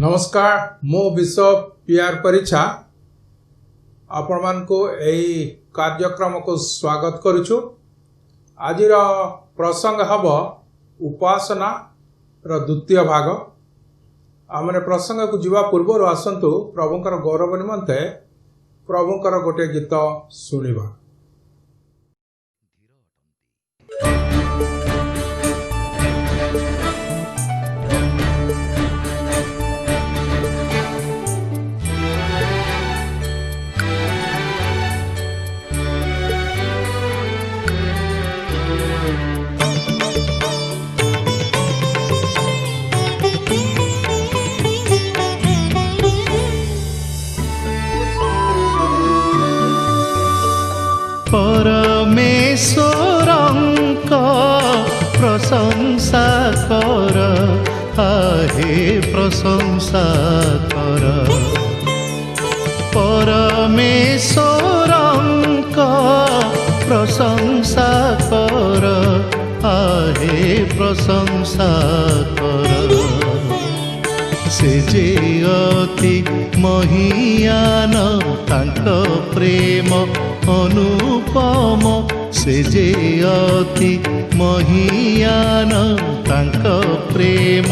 नमस्कार मो विश्व पीआर परीक्षा आपण मानको एई कार्यक्रम को स्वागत करुछु। आज प्रसंग हब उपासना रो द्वितीय भाग। आमने प्रसंग को जीवा पूर्व आसंतु प्रभुंकर गौरव निमंते प्रभुंकर गोटे गीत सुनिबा। परमेश्वरंक प्रशंसा कर, आहे प्रशंसा कर। परमेश्वरंक प्रशंसा कर, आहे प्रशंसा कर। से जे अति महियान तांक प्रेम अनुपम, से जे अति महियान तांक प्रेम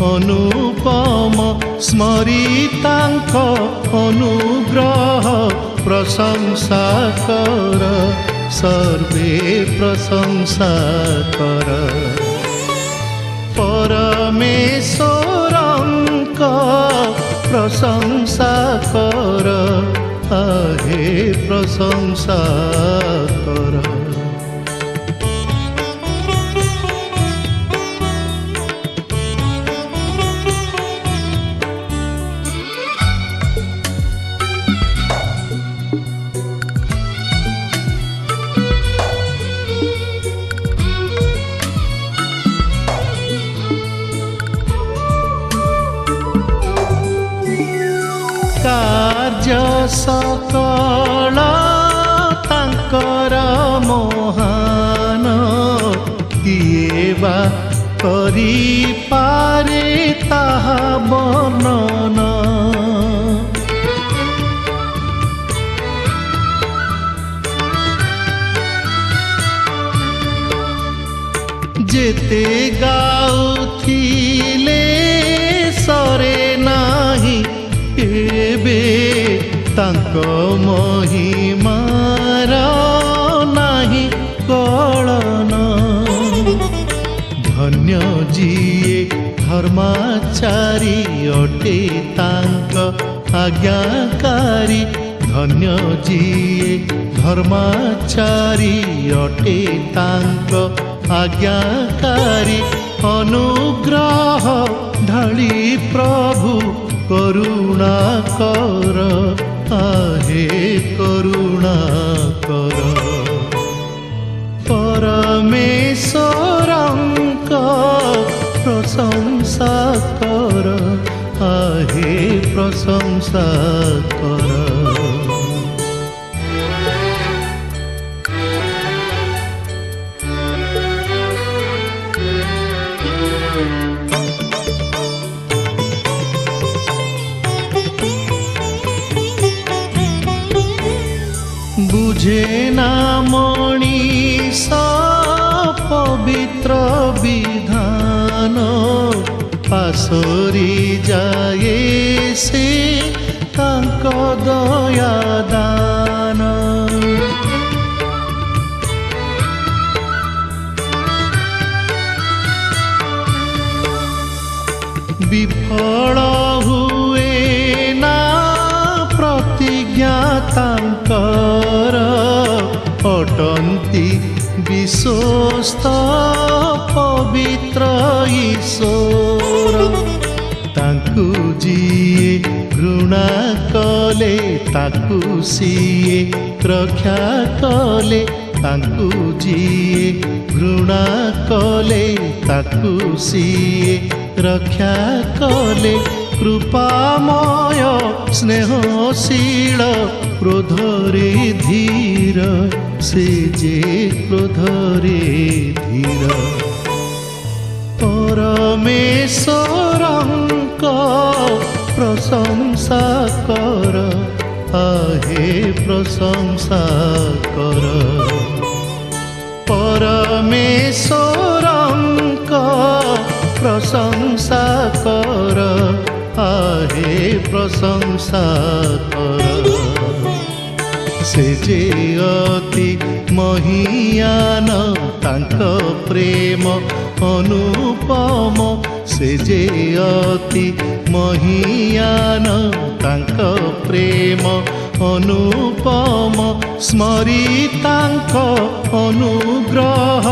अनुपम। स्मरितांक अनुग्रह प्रशंसा कर, सर्वे प्रशंसा कर। परमेश्वरंक प्रशंसा कर, आहे प्रशंसा कर। कार्य सकल तांकर महान, किए बा करि पारे ताहा वर्णन। जेते गाउथिले सरे नाही, एबे तांक महिमार नाही कळन। धन्य जिए धर्माचारी अटे तांक आज्ञाकारी। धन्य जिए धर्माचारी अटे तांक आज्ञाकारी। अनुग्रह ढाली प्रभु करुणा कर, आहे करुणा कर। परमेश्वरंक प्रशंसा कर, आहे प्रशंसा कर। बुझे ना मनीष पवित्र विधान, पासरी जाए से तांक दया दान। विफल हुए ना प्रतिज्ञा तांकर, अटंती विश्वस्त पवित्र ईश्वर। तांकु जिए घृणा कले, ताकु सिए रक्षा कले। तांकु जिए घृणा कले, ताकु सिए रक्षा कले। कृपामय स्नेहशील क्रोधरे धीर, से जे क्रोधरे धीर। परमेश्वरंक प्रशंसा कर आहे प्रशंसा कर परमेश्वरंक प्रशंसा कर आहे प्रशंसा कर से जे अति महियान तांक प्रेम अनुपम से जे अति महियान तांक प्रेम अनुपम स्मरितांक अनुग्रह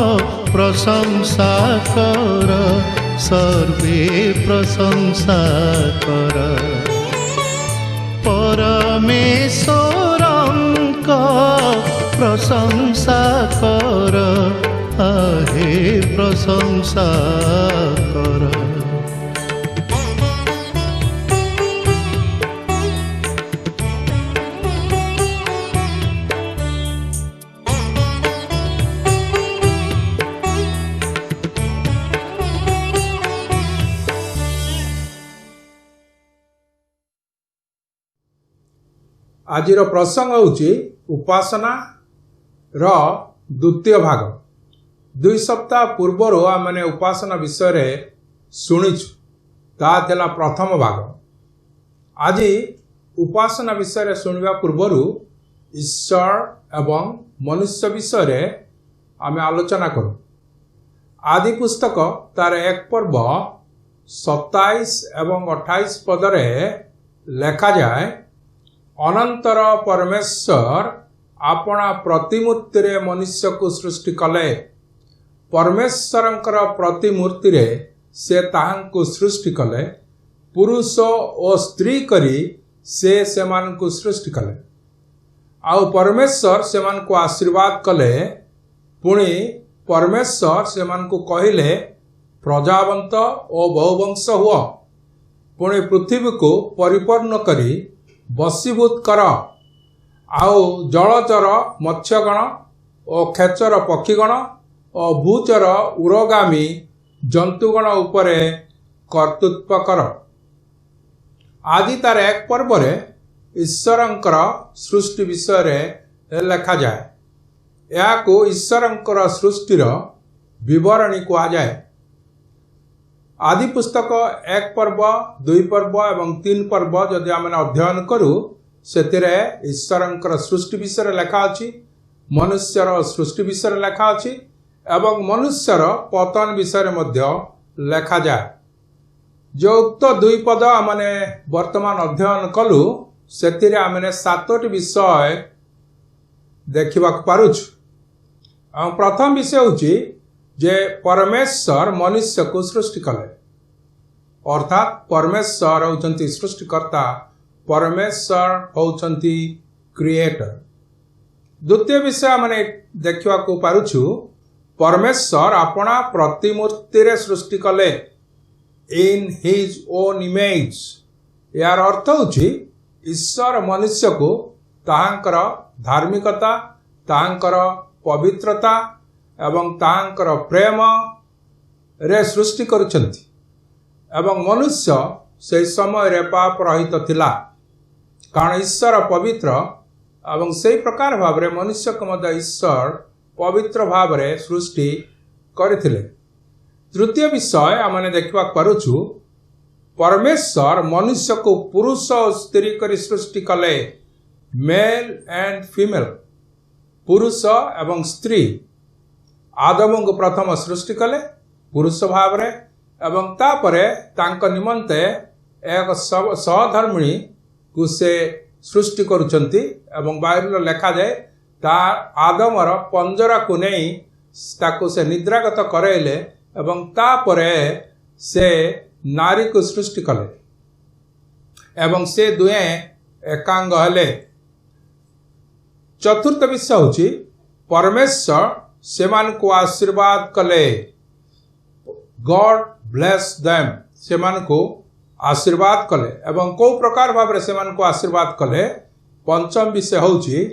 प्रशंसा कर सर्वे प्रशंसा कर परमेश्वरंक प्रशंसा कर आहे प्रशंसा कर आजिर प्रसंग होची उपासना रो द्वितीय भाग। 2 सप्ताह पूर्वर आमने उपासना विषय शुणीचु ताला प्रथम भाग। आज उपासना विषय शुणा पूर्वर ईश्वर एवं मनुष्य विषय आम आलोचना करूँ। आदि पुस्तक तार 1 पर्व 27 एवं 28 पदरे लेखा जाए अनंतर परमेश्वर अपना प्रतिमूर्ति रे मनुष्य को सृष्टि कले। परमेश्वरंकर प्रतिमूर्ति रे से ताहांको सृष्टि कले पुरुष और स्त्री करी से सेमान को सृष्टि कले। आउ परमेश्वर सेमान को आशीर्वाद कले। पुणी परमेश्वर सेमान को कहिले प्रजावंत और बहुवंश हुआ। पुणी पृथ्वी को परिपूर्ण करी बसीभूत कर। आउ जलचर मत्स्यगण और खेचर पक्षीगण और भूचर उरगामी जंतुगण उपरे कर्तृत्व कर। आदि तार 1 पर्व ईश्वरंकर सृष्टि विषय लेखा जाए। या को ईश्वरंकर सृष्टिर विवरणी कहा जाए। आदि पुस्तक 1 पर्व 2 पर्व एवं 3 पर्व जदि आम अध्ययन करूँ से ईश्वरंकर सृष्टि विषय लेखा अछि, मनुष्यर सृष्टि विषय लेखा अछि एवं मनुष्यर पतन विषय मध्य लेखा जाए। जो उक्त 2 पद आमने वर्तमान अध्ययन कलु से आमने 7टी विषय देखा पारुछु। प्रथम विषय होची जे परमेश्वर मनुष्य को सृष्टि कले, अर्थात परमेश्वर होचंती सृष्टिकर्ता, परमेश्वर होचंती क्रिएटर। द्वितीय विषय माने देखा पारुछु परमेश्वर अपना प्रतिमूर्ति रे सृष्टि कले इन हिज ओन इमेज। यार अर्थ होची ईश्वर मनुष्य को ताहांकर धार्मिकता, ताहांकर पवित्रता एवं ताहांकर प्रेम रे सृष्टि करुछंती एवं मनुष्य से समय रे पाप रहित थिला। कारण ईश्वर पवित्र एवं से प्रकार भाव रे मनुष्य को मध्य ईश्वर पवित्र भाव रे सृष्टि करथिले। तृतीय विषय आमने देखा पारुछु परमेश्वर मनुष्य को पुरुष और स्त्री करी सृष्टि कले, मेल एंड फीमेल, पुरुष एवं स्त्री। आदम को प्रथम सृष्टि कले पुरुष भाव रे एवं तापरे तांक निमंते एक सहधर्मिणी को से सृष्टि करुछंती एवं बाइबल लेखा जाए ता आदमर पंजरा को नहीं ताको से निद्रागत करैले एवं तापरे से नारी को सृष्टि कले एवं से दुए एकांग हेले। चतुर्थ विषय होची परमेश्वर सेमान को आशीर्वाद कले, गॉड ब्लेस देम, सेमान को आशीर्वाद कले एवं को प्रकार भाव रे सेमान को आशीर्वाद कले। पंचम विषय होची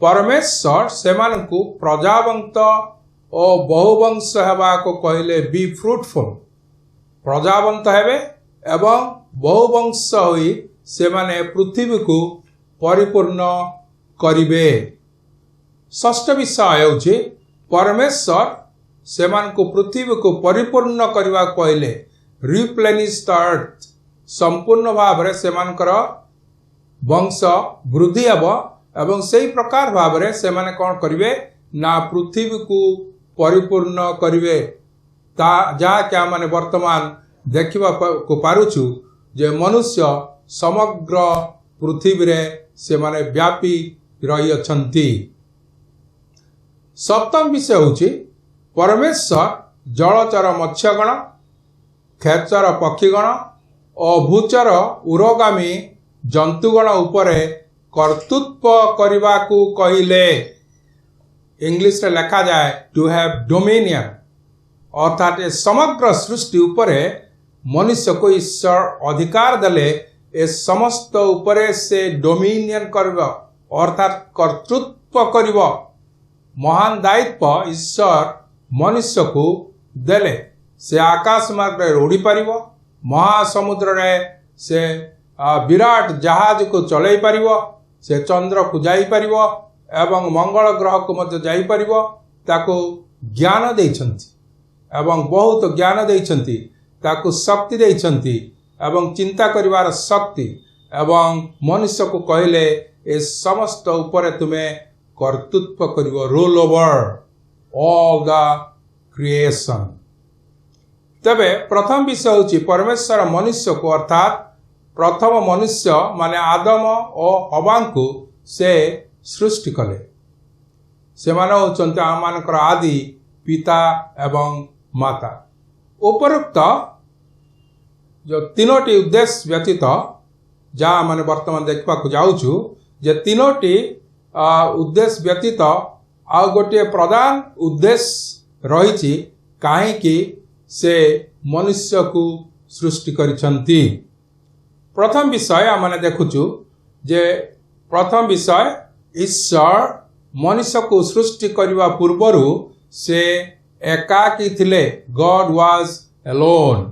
परमेश्वर सेमान को प्रजावंत और बहुवंश हेबा को कहले बी फ्रूटफुल, प्रजावंत हेबे एवं बहुवंश होई सेमाने पृथ्वी को परिपूर्ण करिवे। षष्ठ विषय होछि परमेश्वर सेमान को पृथ्वी को परिपूर्ण करबा कहले रिप्लेनिश द अर्थ, संपूर्ण भाव रे सेमानकर वंश वृद्धि हेबो एवं सही प्रकार भाव रे सेमाने कोन करिवे ना पृथ्वी को परिपूर्ण करिवे। ता जहा क्या माने वर्तमान देखिबा को पारुछु जे मनुष्य समग्र पृथ्वी रे सेमाने व्यापी रही अछंती। सप्तम विषय होछि परमेश्वर जलचर मत्स्यगण, खेचर पक्षीगण और भूचर उरोगामी जंतुगण उपरे कर्तृत्व करबा को कहिले। इंग्लिश रे लिखा जाए टू हैव डोमिनियन, अर्थात समग्र सृष्टि उपरे मनुष्य को ईश्वर अधिकार देले ए समस्त उपरे से डोमिनियन करब अर्थात कर्तृत्व करिब। महान दायित्व ईश्वर मनुष्य को देले। से आकाश मार्ग रे उड़ी पारिबो, महासमुद्र रे से विराट जहाज को चलाई पारिबो, से चंद्र को जाई पारिबो एवं मंगल ग्रह को मध्य जाई पारिबो। ताको ज्ञान देइछंती एवं बहुत ज्ञान देइछंती, ताको शक्ति देइछंती एवं चिंता करिवार शक्ति एवं मनुष्य को कहले ए समस्त ऊपर तुम्हें कर्तृत्व करिवो, rule over all the creation. तबे प्रथम विषय होछि परमेश्वर मनुष्य को अर्थात प्रथम मनुष्य माने आदम और हवा को से सृष्टि कले। से माने होचंते आमानकर आदि पिता एवं माता। उपरोक्त जो तीनोटी उद्देश्य व्यतीत जहाँ मैंने वर्तमान देखा जाऊँ जे तीनोटी उद्देश्य व्यतीत आ गोटे प्रधान उद्देश्य रही कहीं से मनुष्य को सृष्टि करिसंती। प्रथम विषय आमने देखुचु जे प्रथम विषय ईश्वर मनुष्य को सृष्टि करने पूर्वरु से एकाकी थिले, गॉड वाज एलोन।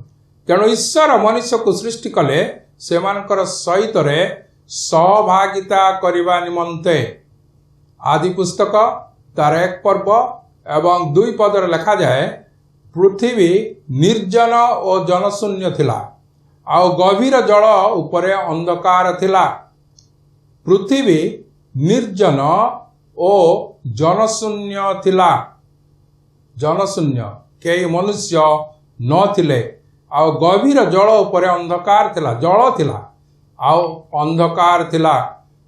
तेणु ईश्वर मनुष्य को सृष्टि कले सेमानकर सहित रे सहभागिता करने निमंते। आदि पुस्तक तार 1 पर्व एवं 2 पदर लिखा जाए पृथ्वी निर्जन और जनशून्य थिला आ गभीर जल उपरे अंधकार थिला। पृथ्वी निर्जन और जनशून्य थिला, जनशून्य कई मनुष्य न थिले आ गभीर जल उपरे अंधकार थिला, जल थिला आ अंधकार थिला।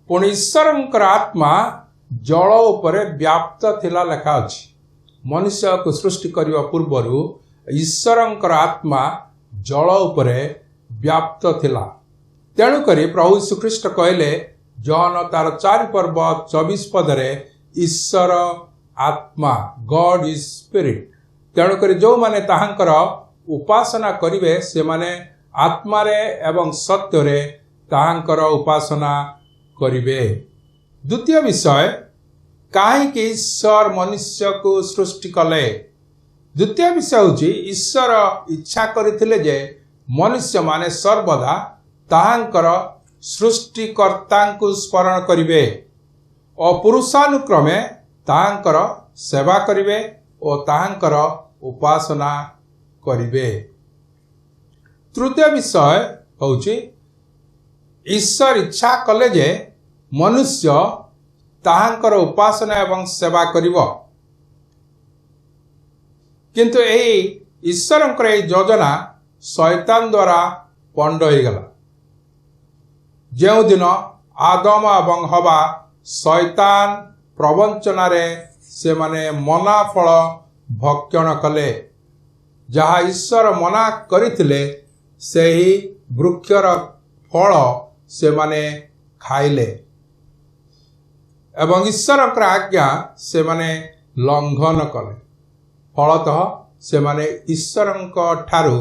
पुणी ईश्वरंकर आत्मा जल उपरे व्याप्त थिला लेखा अछि। मनुष्य को सृष्टि करने पूर्वरु ईश्वरंकर आत्मा जल उपरे व्याप्त थिला। तेणु करी प्रभु यीशु ख्रीष्ट कहले जॉन तार 4 पर्व 24 पदरे ईश्वर आत्मा, गॉड इज स्पिरिट। तेणु करी जो माने ताहांकर उपासना करिवे से माने आत्मा रे एवं सत्य रे ताहांकर उपासना करिवे। द्वितीय विषय कहीं ईश्वर मनुष्य को सृष्टि कले। द्वितीय विषय होछि ईश्वर इच्छा करथिले जे मनुष्य माने सर्वदा ताहांकर सृष्टिकर्ता को स्मरण करिवे और पुरुषानुक्रमे ताहांकर सेवा करिवे और ताहांकर उपासना करिवे। तृतीय विषय होछि ईश्वर इच्छा कले जे मनुष्य ताहांकर उपासना एवं सेवा करिवो। किंतु एही ईश्वरंकर एही योजना शैतान द्वारा पंड हो गला। जो दिन आदम एवं हवा शैतान प्रवंचना रे से माने मना फल भक्षण कले, जहा ईश्वर मना करिथिले सेही वृक्षर फल से माने खाइले एवं ईश्वर आज्ञा से माने लंघन कले। फलतः से माने ईश्वर ठारू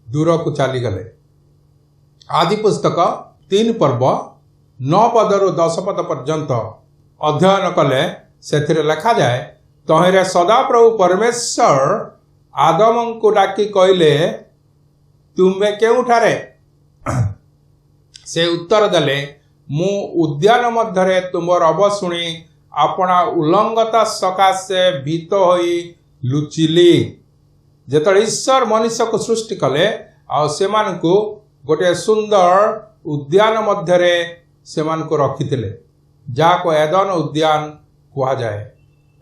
दूर को चली गले। आदि पुस्तक 3 पर्व 9 पदरु 10 पद पर्यंत अध्ययन कले से लिखा जाए तहिरे सदाप्रभु परमेश्वर आदम को डाकी कहले ତୁମେ କେଉଁଠାରେ? ସେ ଉତ୍ତର ଦେଲେ, ମୁଁ ଉଦ୍ୟାନ ମଧ୍ୟରେ ତୁମର ଅବ ଶୁଣି ଆପଣା ଉଲ୍ଲଂଘତା ସକାଶେ ଭୀତ ହୋଇ ଲୁଚିଲି। ଯେତେବେଳେ ଈଶ୍ୱର ମନୁଷ୍ୟକୁ ସୃଷ୍ଟି କଲେ ଆଉ ସେମାନଙ୍କୁ ଗୋଟିଏ ସୁନ୍ଦର ଉଦ୍ୟାନ ମଧ୍ୟରେ ସେମାନଙ୍କୁ ରଖିଥିଲେ, ଯାହାକୁ ଏଦନ ଉଦ୍ୟାନ କୁହାଯାଏ।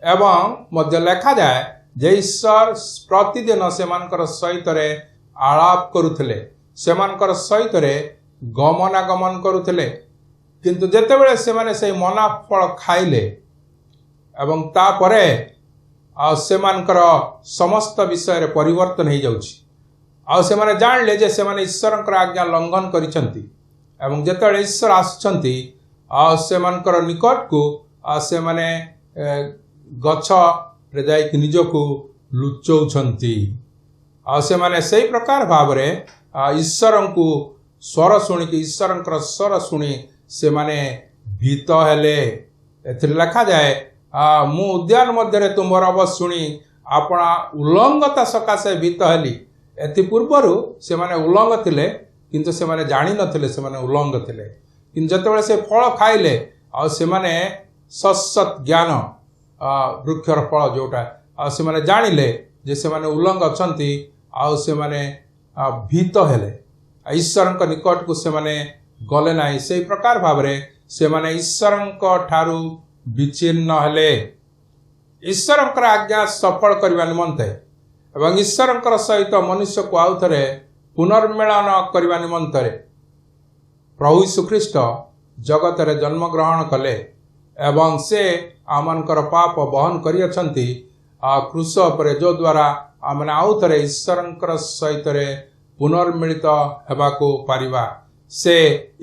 ଏବଂ ମଧ୍ୟ ଲେଖାଯାଏ ଯେ ଈଶ୍ୱର ପ୍ରତିଦିନ ସେମାନଙ୍କର ସହିତରେ ଆଳାପ କରୁଥିଲେ, ସେମାନଙ୍କର ସହିତରେ ଗମନାଗମନ କରୁଥିଲେ। କିନ୍ତୁ ଯେତେବେଳେ ସେମାନେ ସେହି ମନା ଫଳ ଖାଇଲେ ଏବଂ ତାପରେ ଆଉ ସେମାନଙ୍କର ସମସ୍ତ ବିଷୟରେ ପରିବର୍ତ୍ତନ ହେଇଯାଉଛି ଆଉ ସେମାନେ ଜାଣିଲେ ଯେ ସେମାନେ ଈଶ୍ୱରଙ୍କର ଆଜ୍ଞା ଲଙ୍ଘନ କରିଛନ୍ତି। ଏବଂ ଯେତେବେଳେ ଈଶ୍ୱର ଆସୁଛନ୍ତି ଆଉ ସେମାନଙ୍କର ନିକଟକୁ ଆଉ ସେମାନେ ଗଛରେ ଯାଇକି ନିଜକୁ ଲୁଚଉଛନ୍ତି ଆଉ ସେମାନେ ସେଇ ପ୍ରକାର ଭାବରେ ଈଶ୍ୱରଙ୍କୁ ସ୍ୱର ଶୁଣିକି ଈଶ୍ୱରଙ୍କର ସ୍ୱର ଶୁଣି ସେମାନେ ଭୀତ ହେଲେ। ଏଥିରେ ଲେଖାଯାଏ, ମୁଁ ଉଦ୍ୟାନ ମଧ୍ୟରେ ତୁମର ଅବ ଶୁଣି ଆପଣା ଉଲ୍ଲଂଘତା ସକାଶେ ଭୀତ ହେଲି। ଏଥିପୂର୍ବରୁ ସେମାନେ ଉଲ୍ଲଂଘ ଥିଲେ କିନ୍ତୁ ସେମାନେ ଜାଣିନଥିଲେ ସେମାନେ ଉଲ୍ଲଂଘ ଥିଲେ। କିନ୍ତୁ ଯେତେବେଳେ ସେ ଫଳ ଖାଇଲେ ଆଉ ସେମାନେ ସତ୍ସତ୍ ଜ୍ଞାନ ବୃକ୍ଷର ଫଳ ଯେଉଁଟା ଆଉ ସେମାନେ ଜାଣିଲେ ଯେ ସେମାନେ ଉଲ୍ଲଂଘ ଅଛନ୍ତି ଆଉ ସେମାନେ ଭୀତ ହେଲେ, ଈଶ୍ୱରଙ୍କ ନିକଟକୁ ସେମାନେ ଗଲେ ନାହିଁ। ସେହି ପ୍ରକାର ଭାବରେ ସେମାନେ ଈଶ୍ୱରଙ୍କ ଠାରୁ ବିଚ୍ଛିନ୍ନ ହେଲେ। ଈଶ୍ୱରଙ୍କର ଆଜ୍ଞା ସଫଳ କରିବା ନିମନ୍ତେ ଏବଂ ଈଶ୍ୱରଙ୍କର ସହିତ ମନୁଷ୍ୟକୁ ଆଉ ଥରେ ପୁନର୍ମିଳନ କରିବା ନିମନ୍ତରେ ପ୍ରଭୁ ଯୀଶୁଖ୍ରୀଷ୍ଟ ଜଗତରେ ଜନ୍ମଗ୍ରହଣ କଲେ ଏବଂ ସେ ଆମମାନଙ୍କର ପାପ ବହନ କରିଅଛନ୍ତି କ୍ରୁଶ ଉପରେ, ଯଦ୍ୱାରା ଆମେ ଆଉ ଥରେ ଈଶ୍ୱରଙ୍କର ସହିତରେ ପୁନର୍ମିଳିତ ହେବାକୁ ପାରିବା। ସେ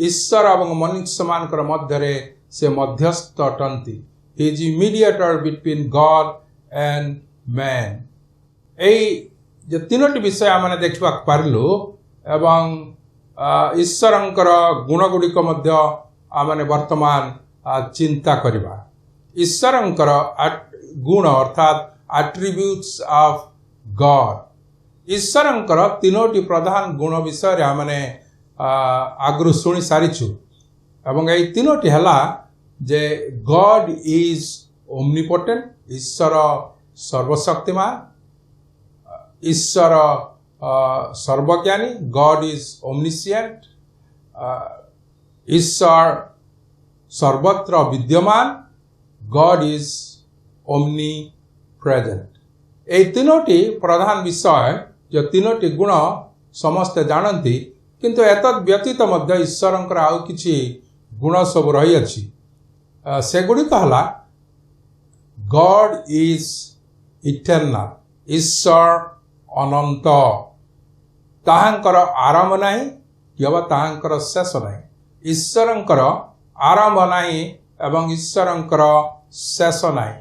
ଈଶ୍ୱର ଏବଂ ମନୁଷ୍ୟମାନଙ୍କର ମଧ୍ୟରେ ସେ ମଧ୍ୟସ୍ଥ ଅଟନ୍ତି। He is mediator between god and man. ଏଇ ଯେ ତିନୋଟି ବିଷୟ ଆମେ ଦେଖିବାକୁ ପାରିଲୁ ଏବଂ ଈଶ୍ୱରଙ୍କର ଗୁଣ ଗୁଡ଼ିକ ମଧ୍ୟ ଆମେ ବର୍ତ୍ତମାନ ଚିନ୍ତା କରିବା। ଈଶ୍ୱରଙ୍କର ଗୁଣ ଅର୍ଥାତ୍ ଆଟ୍ରିବ୍ୟୁଟ୍ସ ଅଫ୍ ଗଡ୍। ଈଶ୍ୱରଙ୍କର ତିନୋଟି ପ୍ରଧାନ ଗୁଣ ବିଷୟରେ ଆମେ ଆଗରୁ ଶୁଣି ସାରିଛୁ ଏବଂ ଏହି ତିନୋଟି ହେଲା ଯେ ଗଡ୍ ଇଜ୍ ଓମ୍ନିପୋଟେଣ୍ଟ, ଈଶ୍ୱର ସର୍ବଶକ୍ତିମାନ, ଈଶ୍ୱର ସର୍ବଜ୍ଞାନୀ, ଗଡ୍ ଇଜ୍ ଓମ୍ନିସିଏଣ୍ଟ, ଈଶ୍ୱର ସର୍ବତ୍ର ବିଦ୍ୟମାନ, ଗଡ୍ ଇଜ୍ ଓମ୍ନି ପ୍ରେଜେଣ୍ଟ। ଏହି ତିନୋଟି ପ୍ରଧାନ ବିଷୟ ଯେ ତିନୋଟି ଗୁଣ ସମସ୍ତେ ଜାଣନ୍ତି, କିନ୍ତୁ ଏତଦ୍ ବ୍ୟତୀତ ମଧ୍ୟ ଈଶ୍ୱରଙ୍କର ଆଉ କିଛି ଗୁଣ ସବୁ ରହିଅଛି। ସେଗୁଡ଼ିକ ହେଲା ଗଡ୍ ଇଜ୍ ଇଟର୍ନାଲ, ଈଶ୍ୱର ଅନନ୍ତ, ତାହାଙ୍କର ଆରମ୍ଭ ନାହିଁ କିମ୍ବା ତାହାଙ୍କର ଶେଷ ନାହିଁ। ଈଶ୍ୱରଙ୍କର ଆରମ୍ଭ ନାହିଁ ଏବଂ ଈଶ୍ୱରଙ୍କର ଶେଷ ନାହିଁ।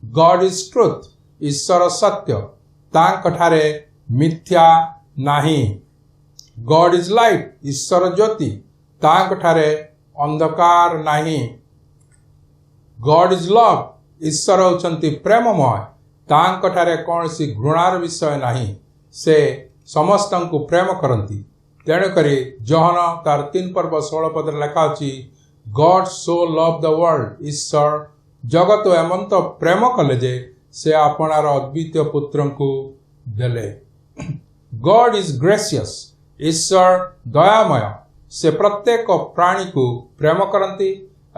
ଗଡ୍ ଇଜ୍ ଟ୍ରୁଥ୍, ଈଶ୍ୱର ସତ୍ୟ, ତାଙ୍କଠାରେ ମିଥ୍ୟା ନାହିଁ। ଗଡ୍ ଇଜ୍ ଲାଇଟ୍, ଈଶ୍ୱର ଜ୍ୟୋତି, ତାଙ୍କଠାରେ ଅନ୍ଧକାର ନାହିଁ। ଗଡ୍ ଇଜ୍ ଲଭ୍, ଈଶ୍ୱର ହେଉଛନ୍ତି ପ୍ରେମମୟ, ତାଙ୍କଠାରେ କୌଣସି ଘୃଣାର ବିଷୟ ନାହିଁ। ସେ ସମସ୍ତଙ୍କୁ ପ୍ରେମ କରନ୍ତି। ତେଣୁକରି ଜହନ ତାର 3:16 ଲେଖା ଅଛି, ଗଡ୍ ସୋ ଲଭ୍ ଦ ୱାର୍ଲ୍ଡ, ଈଶ୍ୱର ଜଗତ ଏମନ୍ତ ପ୍ରେମ କଲେ ଯେ ସେ ଆପଣାର ଅଦ୍ୱିତୀୟ ପୁତ୍ରଙ୍କୁ ଦେଲେ। ଗଡ୍ ଇଜ୍ ଗ୍ରେସିୟସ୍, ଈଶ୍ୱର ଦୟାମୟ, ସେ ପ୍ରତ୍ୟେକ ପ୍ରାଣୀକୁ ପ୍ରେମ କରନ୍ତି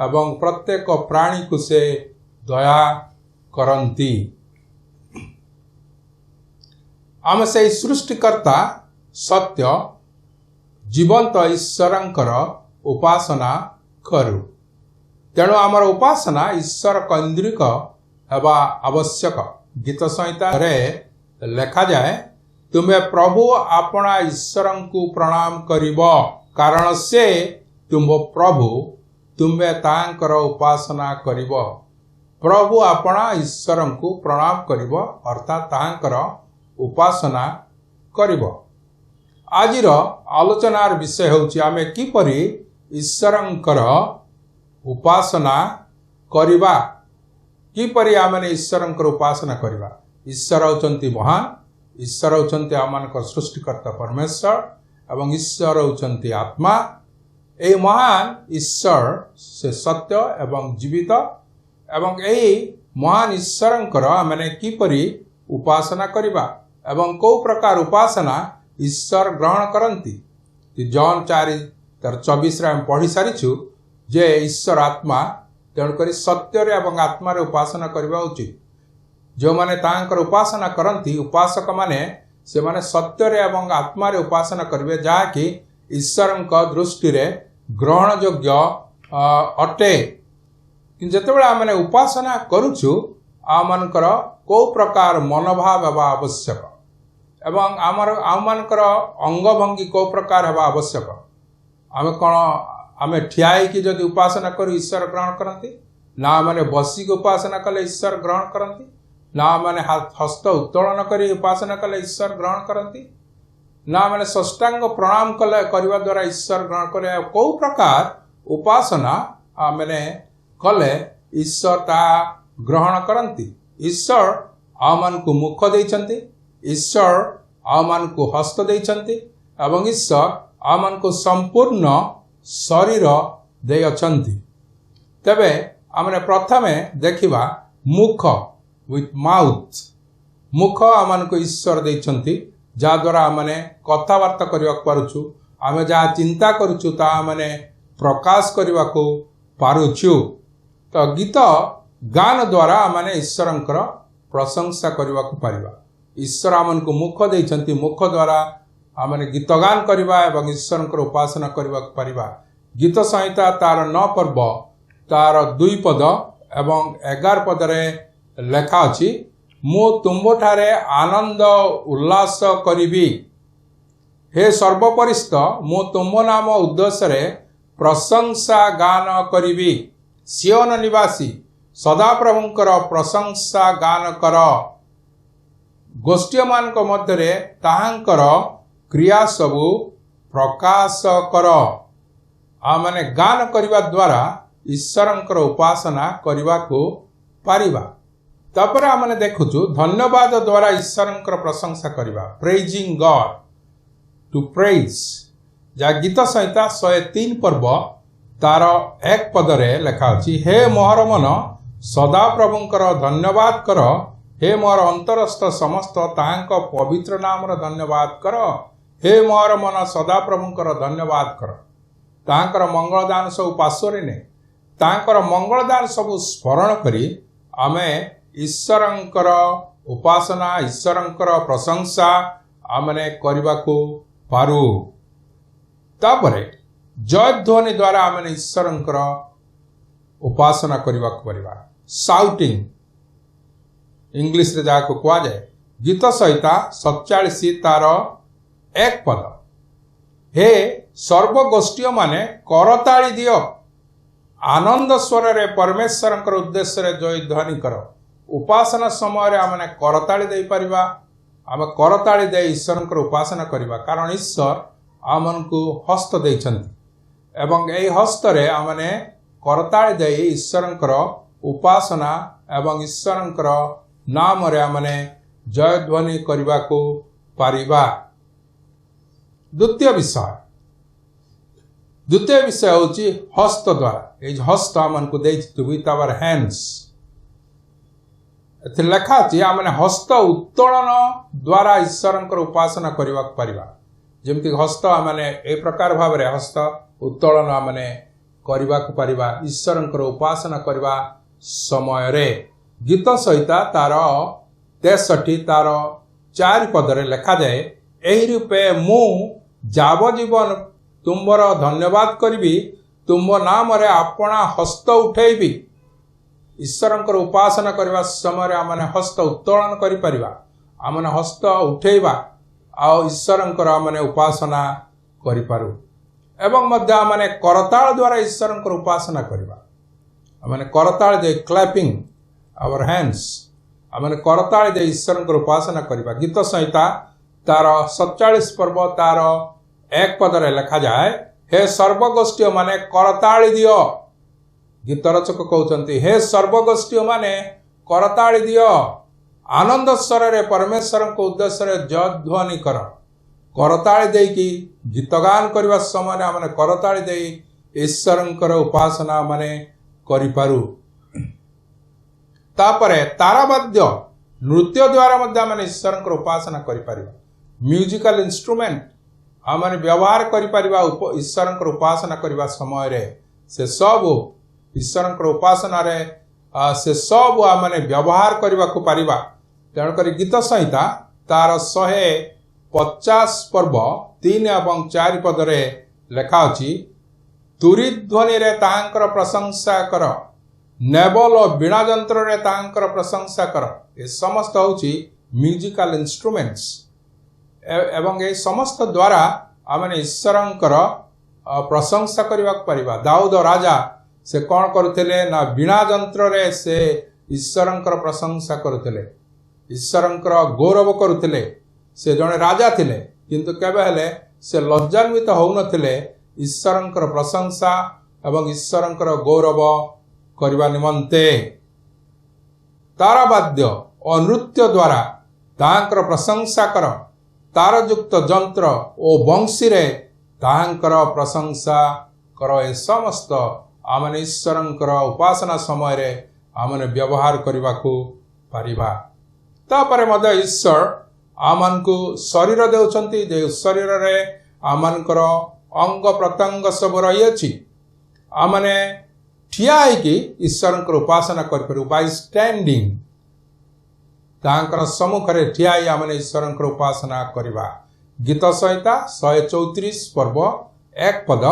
ଏବଂ ପ୍ରତ୍ୟେକ ପ୍ରାଣୀକୁ ସେ ଦୟା କରନ୍ତି। ଆମେ ସେହି ସୃଷ୍ଟିକର୍ତ୍ତା ସତ୍ୟ ଜୀବନ୍ତ ଈଶ୍ୱରଙ୍କର ଉପାସନା କରୁ। ତେଣୁ ଆମର ଉପାସନା ଈଶ୍ୱର କୈନ୍ଦ୍ରିକ ହେବା ଆବଶ୍ୟକ। ଗୀତ ସଂହିତାରେ ଲେଖାଯାଏ, ତୁମେ ପ୍ରଭୁ ଆପଣା ଈଶ୍ୱରଙ୍କୁ ପ୍ରଣାମ କରିବ, କାରଣ ସେ ତୁମ ପ୍ରଭୁ, ତୁମେ ତାହାଙ୍କର ଉପାସନା କରିବ। ପ୍ରଭୁ ଆପଣା ଈଶ୍ୱରଙ୍କୁ ପ୍ରଣାମ କରିବ ଅର୍ଥାତ୍ ତାହାଙ୍କର ଉପାସନା କରିବ। ଆଜିର ଆଲୋଚନାର ବିଷୟ ହେଉଛି ଆମେ କିପରି ଈଶ୍ୱରଙ୍କର ଉପାସନା କରିବା, କିପରି ଆମେ ଈଶ୍ୱରଙ୍କର ଉପାସନା କରିବା। ଈଶ୍ୱର ହେଉଛନ୍ତି ମହାନ, ଈଶ୍ୱର ହେଉଛନ୍ତି ଆମମାନଙ୍କର ସୃଷ୍ଟିକର୍ତ୍ତା ପରମେଶ୍ୱର एवं ईश्वर होउचंती आत्मा। ए महान ईश्वर से सत्य एवं जीवित एवं ए महान ईश्वरंकर आमने किपरि उपासना करिबा एवं को प्रकार उपासना ईश्वर ग्रहण करंती। जॉन 4:24 रे हम पढ़ी सारिछु जे ईश्वर आत्मा, तेणुकर सत्य एवं आत्मा रे उपासना करबा उचित। जो माने तांकर उपासना करंती उपासक माने से माने सत्य एवं आत्मा रे उपासना करिवे, जहा कि ईश्वरंक दृष्टि रे ग्रहण योग्य अटे। कि जेतेबेले आमने उपासना करूछु आमनकर को प्रकार मनोभाव हेबा आवश्यक एवं आमनकर अंग भंगी को प्रकार हेबा आवश्यक। आमे कोन आमे ठियाई कि जदि उपासना करू ईश्वर ग्रहण करंती ना, माने बसी को उपासना कले ईश्वर ग्रहण करंती ना, माने हस्त उत्तोलन करी उपासना कले ईश्वर ग्रहण करंती ना, माने साष्टांग प्रणाम कले करबा द्वारा ईश्वर ग्रहण करे। को प्रकार उपासना माने कले ईश्वर ता ग्रहण करंती। ईश्वर आमन को मुख देइछंती, ईश्वर आमन को हस्त देइछंती एवं ईश्वर आमन को संपूर्ण शरीर दे अछंती। तबे आमने प्रथमे देखिबा मुख विथ माउथ। मुख आमन को ईश्वर देइछंती, जा द्वारा आमने कथावार्ता करबा पारुछु, आमे जा चिंता करूछु ता आमने प्रकाश करबा को पारुछु। तो गीत गान द्वारा आमने ईश्वरंकर प्रशंसा करबा को पारिबा। ईश्वर आमन को मुख देइछंती, मुख द्वारा आमने गीत गान करबा एवं ईश्वरंकर उपासना करबा को पारिबा। गीत संहिता तार 9 पर्व तार 2 पद एवं 11 पद रे लेखा अछि, मु तुंबठारे आनंद उल्लास करिबी, हे सर्वपरिस्थ मु तुंब नाम उद्देश्य रे प्रशंसा गान करिबी। सियोन निवासी सदा प्रभुंकर प्रशंसा गान कर, गोष्ठी मान मध्य रे ताहांकर क्रिया सबु प्रकाश कर। आमने गान करिबा द्वारा ईश्वरंकर उपासना करिबा को पारिबा। तापर आमने देखुछु धन्यवाद द्वारा ईश्वरंकर प्रशंसा करिबा, प्रेजिंग गॉड, टू प्रेज। जा गीत संहिता 103 पर्व तार 1 पद रे लेखा अछि, हे मोहर मन सदा प्रभुंकर धन्यवाद कर, हे मोर अंतरस्थ समस्त ताहांक पवित्र नाम रो धन्यवाद कर। हे मोहर मन सदा प्रभुंकर धन्यवाद कर, ताहांकर मंगलदान सब पार्श्वरे ने, ताहांकर मंगलदान सब स्मरण करी आमे ईश्वरंकर उपासना ईश्वरंकर प्रशंसा आमने करबा को पारू। तापरे जय ध्वनि द्वारा आमने ईश्वरंकर उपासना करबा को परिबा। साउटिंग इंग्लिश रे जाको कुआ जाए, गीत संहिता 47 तार 1 पद, हे सर्वगोष्ठी माने करताली दियो, आनंद स्वर रे परमेश्वरंकर उद्देश्य रे जय ध्वनि कर। उपासना समय रे आमने करताली देई परिबा, आम करताली दे ईश्वरंकर उपासना करिबा, कारण ईश्वर आमन को हस्त देइछंती एवं एई हस्त रे आमने करताली दे ईश्वरंकर उपासना एवं ईश्वरंकर नाम रे आमने जय ध्वनि करिबा को पारिबा। द्वितीय विषय होची हस्त द्वारा। ए हस्त आमन को देइछि विथ आवर हैंड्स। एथे लेखा अछि आमने हस्त उत्तोलन द्वारा ईश्वरंकर उपासना करिबा पारिबा। जेमति हस्त आमने ए प्रकार भाव रे हस्त उत्तोलन आमने करिबा को पारिबा ईश्वरंकर उपासना करिबा समय रे। गीत संहिता तार 63 तार 4 पद रे लेखा जाए, एही रूपे मु जावजीवन तुमर धन्यवाद करिबी, तुम नाम रे अपना हस्त उठेबी। ईश्वरंकर उपासना करबा समय आमने हस्त उत्तोलन करि परिबा, आमने हस्त उठेबा आ ईश्वरंकर आमने उपासना करि पारु एवं मध्य आमने करताल द्वारा ईश्वरंकर उपासना करबा। आमने करताल दे क्लैपिंग आवर हैंड्स, आमने करताल दे ईश्वरंकर उपासना करबा। गीत संहिता तार 47 पर्व तार 1 पद रे लेखा जाए, हे सर्वगोष्ठी माने करताली दियो। गीत रचक कहउचंती, हे सर्वगोष्ठी माने करताली दियो, आनंद स्वर रे परमेश्वर को उद्देश्य रे जय ध्वनि कर। करताଳି देकी गीत गान करबा समय आमने करताଳି देई ईश्वरंकर उपासना माने करिपारु। तापरे तारावाद्य नृत्य द्वारा मध्य माने ईश्वरंकर उपासना करिपारिबा। म्यूजिकल इंस्ट्रूमेंट आमने व्यवहार करिपारिबा ईश्वरंकर उपासना करबा समय रे से सब ईश्वरंकर उपासना रे से सब आमने व्यवहार करबा को पारिबा। तेणु करी गीत संहिता तार 150 पर्व 3 एवं 4 पदरे लेखा अछि। तुरी ध्वनि रे तांकर प्रशंसा कर, नेबल और बीणा यंत्र रे तांकर प्रशंसा कर। ये समस्त होची म्यूजिकल इंस्ट्रूमेंट्स एवं ये समस्त द्वारा आमने ईश्वरंकर प्रशंसा करबा परिबा। दाऊद राजा से कौन करुथिले ना बीणा यंत्र रे से ईश्वरंकर प्रशंसा करुथिले, ईश्वरंकर गौरव करुथिले। से जने राजा थिले किंतु केबे हेले से लज्जान्वित होउनथिले ईश्वरंकर प्रशंसा एवं ईश्वरंकर गौरव करबा निमंते। तारावाद्य और नृत्य द्वारा तांकर प्रशंसा कर, तारयुक्त यंत्र ओ वंशी रे तांकर प्रशंसा कर। ए समस्त आमने ईश्वरंकर उपासना समय रे आमने व्यवहार करबा को पारिबा। तापरे मध्य ईश्वर आमन को शरीर देउछंती, जे शरीर रे आमनकर अंग प्रत्यंग सब रही अछि। आमने ठिया होइकी ईश्वरंकर उपासना करिपारु बाय स्टैंडिंग। तांकर सम्मुख रे ठिया होई आमने ईश्वरंकर उपासना करिबा। गीत संहिता 134 पर्व 1 पद।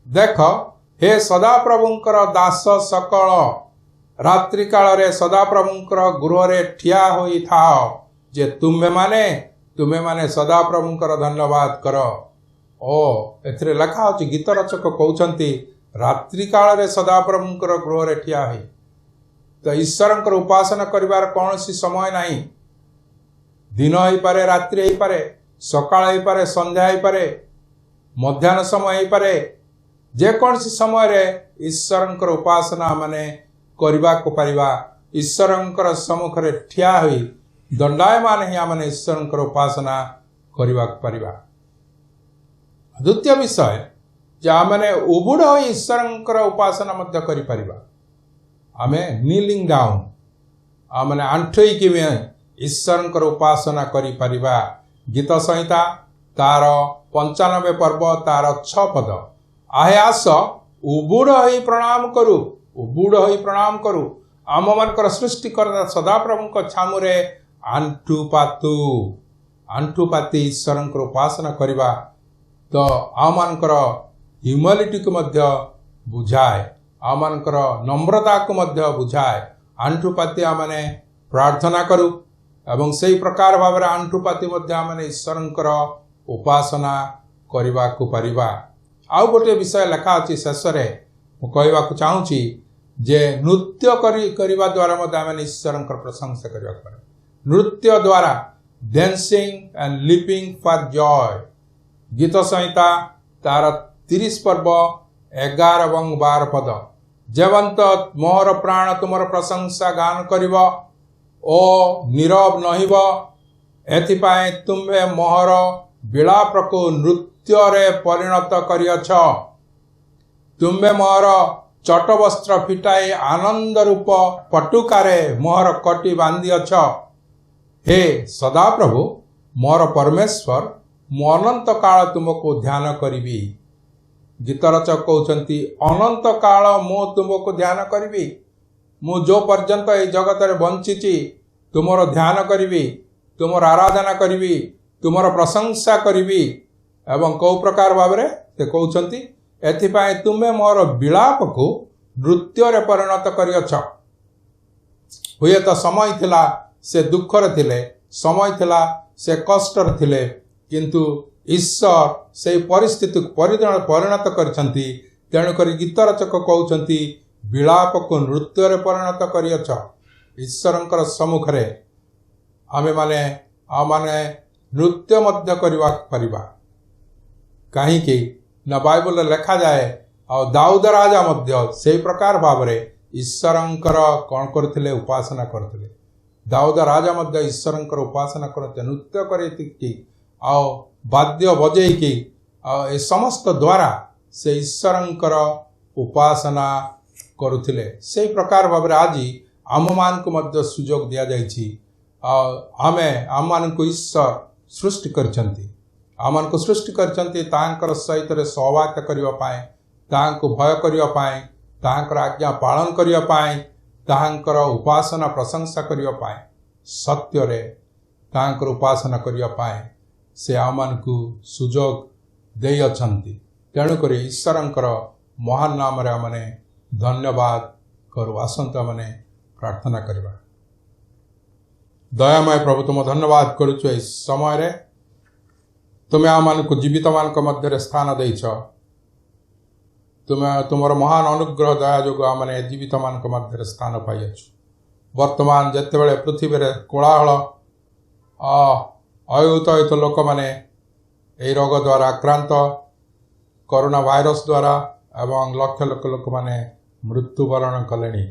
देख हे सदाप्रभुंकर दास सकल, रात्रि काल रे सदाप्रभुंकर गृह रे ठिया होई थाओ, जे तुम्हे माने सदाप्रभुंकर धन्यवाद कर। ओ एथरे लिखा होची गीत रचक कहउछंती रात्रि काल रे सदाप्रभुंकर गृह रे ठिया होई। तो ईश्वरंकर उपासना करिवार कोनोसी समय नाही। दिन होई पारे, रात्रि होई पारे, सकाळ होई पारे, संध्या होई पारे, मध्याह्न समय होई पारे, जे कोनोसी समय रे ईश्वरंकर उपासना माने करिबा को पारिबा। ईश्वरंकर सम्मुख रे ठिया होई दंडायमान ही आमने ईश्वरंकर उपासना करिबा को पारिबा। द्वितीय विषय जे आमने उबुड़ हो ईश्वरंकर उपासना मध्य करि परिबा। आमे नीलिंग डाउन आमने आंठोई कि ईश्वरंकर उपासना करि परिबा। गीत संहिता तार 95 पर्व तार 6 पद। आहे आस उबुड़ होई प्रणाम करू, उबुड़ होई प्रणाम करू। आम मानकर सृष्टिकर्ता सदाप्रभुंक छामुरे आंठू पाती ईश्वरंकर उपासना करिबा। तो आम मानकर ह्यूमिलिटी को मध्य बुझाए, आम मानकर नम्रता को मध्य बुझाए। आंठू पाती आमने प्रार्थना करू एवं सही प्रकार भाव आंठू पाती मध्य आमने ईश्वरंकर उपासना करिबा को पारिबा। आउ गोटे विषय लिखा अछि शेष रे मु कहबा को चाहूची जे नृत्य करिबा द्वारा मध्य आमने ईश्वरंकर प्रशंसा करिबा पारे। नृत्य द्वारा dancing and leaping for Joy. गीत संहिता तार 30 पर्व 11 एवं 12 पद। जेवंत मोहर प्राण तुमर प्रशंसा गान करिब ओ नीरव नहिब, एथिपाई तुम्हे मोहर विलाप को नृत्य रे परिणत करियछ। तुम्हे मोहर चट वस्त्र फिटाई आनंद रूप पटुकारे मोहर कटी बांधियछ। हे सदाप्रभु मोर परमेश्वर, मु अनंत काल तुमको ध्यान करिबी। गीतरचक कहउछंती अनंत काल मु तुमको ध्यान करिबी। मु जो पर्यंत ए जगत रे बंचिची तुमर ध्यान करिबी, तुमर आराधना करिबी, तुमर प्रशंसा करिबी। एवं कौ प्रकार भाबरे से कहउछंती एथिपाई तुमे मोर विलाप को नृत्य रे परिणत करियछ। हुए तो समय थिला से दुख रे थिले, समय थिला से कष्ट रे थिले, किंतु ईश्वर से परिस्थिति परिणत करछंती। तेणु करी गीत रचक कहउछंती विलाप को नृत्य रे परिणत करियछ। ईश्वरंकर सम्मुख रे आमे माने नृत्य मध्य करबा परिबा। कहीं कि न बाइबल लिखा जाए और दाऊद राजा मध्य से प्रकार भाव रे ईश्वरंकर कौन करथिले उपासना करथिले। दाऊद राजा मध्य ईश्वरंकर उपासना करते नृत्य करती आओ ବାଦ୍ୟ ବଜେଇକି ଏ ସମସ୍ତ ଦ୍ୱାରା ସେ ଈଶ୍ୱରଙ୍କର ଉପାସନା କରୁଥିଲେ। ସେହି ପ୍ରକାର ଭାବରେ ଆଜି ଆମମାନଙ୍କୁ ମଧ୍ୟ ସୁଯୋଗ ଦିଆଯାଇଛି। ଆମମାନଙ୍କୁ ଈଶ୍ୱର ସୃଷ୍ଟି କରିଛନ୍ତି, ଆମମାନଙ୍କୁ ସୃଷ୍ଟି କରିଛନ୍ତି ତାଙ୍କର ସହିତ ସହଭାଗିତା କରିବା ପାଇଁ, ତାହାଙ୍କୁ ଭୟ କରିବା ପାଇଁ, ତାହାଙ୍କର ଆଜ୍ଞା ପାଳନ କରିବା ପାଇଁ, ତାହାଙ୍କର ଉପାସନା ପ୍ରଶଂସା କରିବା ପାଇଁ, ସତ୍ୟରେ ତାହାଙ୍କର ଉପାସନା କରିବା ପାଇଁ ସେ ଆମମାନଙ୍କୁ ସୁଯୋଗ ଦେଇଅଛନ୍ତି। ତେଣୁକରି ଈଶ୍ୱରଙ୍କର ମହାନ ନାମରେ ଆମେ ଧନ୍ୟବାଦ କରୁ। ଆସନ୍ତୁ ଆମେ ପ୍ରାର୍ଥନା କରିବା। ଦୟାମୟ ପ୍ରଭୁ, ତୁମ ଧନ୍ୟବାଦ କରୁଛୁ ଏହି ସମୟରେ ତୁମେ ଆମମାନଙ୍କୁ ଜୀବିତମାନଙ୍କ ମଧ୍ୟରେ ସ୍ଥାନ ଦେଇଛ। ତୁମର ମହାନ ଅନୁଗ୍ରହ ଦୟା ଯୋଗୁଁ ଆମେ ଜୀବିତମାନଙ୍କ ମଧ୍ୟରେ ସ୍ଥାନ ପାଇଅଛୁ। ବର୍ତ୍ତମାନ ଯେତେବେଳେ ପୃଥିବୀରେ କୋଳାହଳ, ଅୟୁତ ଲୋକମାନେ ଏହି ରୋଗ ଦ୍ୱାରା ଆକ୍ରାନ୍ତ, କରୋନା ଭାଇରସ୍ ଦ୍ୱାରା ଏବଂ ଲକ୍ଷ ଲକ୍ଷ ଲୋକମାନେ ମୃତ୍ୟୁବରଣ କଲେଣି,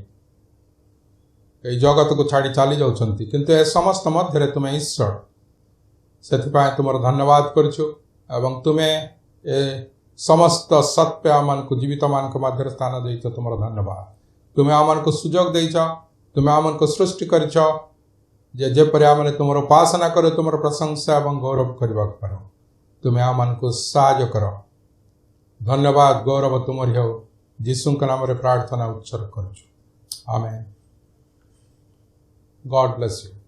ଏହି ଜଗତକୁ ଛାଡ଼ି ଚାଲି ଯାଉଛନ୍ତି, କିନ୍ତୁ ଏ ସମସ୍ତ ମଧ୍ୟରେ ତୁମେ ଈଶ୍ୱର। ସେଥିପାଇଁ ତୁମର ଧନ୍ୟବାଦ କରୁଛୁ ଏବଂ ତୁମେ ଏ ସମସ୍ତ ସତ୍ୟ ଆମମାନଙ୍କୁ ଜୀବିତମାନଙ୍କ ମଧ୍ୟରେ ସ୍ଥାନ ଦେଇଛ। ତୁମର ଧନ୍ୟବାଦ। ତୁମେ ଆମମାନଙ୍କୁ ସୁଯୋଗ ଦେଇଛ, ତୁମେ ଆମମାନଙ୍କୁ ସୃଷ୍ଟି କରିଛ ଯେପରି ଆମେ ତୁମର ଉପାସନା କରୁ, ତୁମର ପ୍ରଶଂସା ଏବଂ ଗୌରବ କରିବାକୁ ପାରୁ। ତୁମେ ଆମମାନଙ୍କୁ ସାହାଯ୍ୟ କର। ଧନ୍ୟବାଦ ଗୌରବ ତୁମରି ହେଉ। ଯୀଶୁଙ୍କ ନାମରେ ପ୍ରାର୍ଥନା ଉତ୍ସର୍ଗ କରୁଛୁ। ଆମେନ୍। God bless you.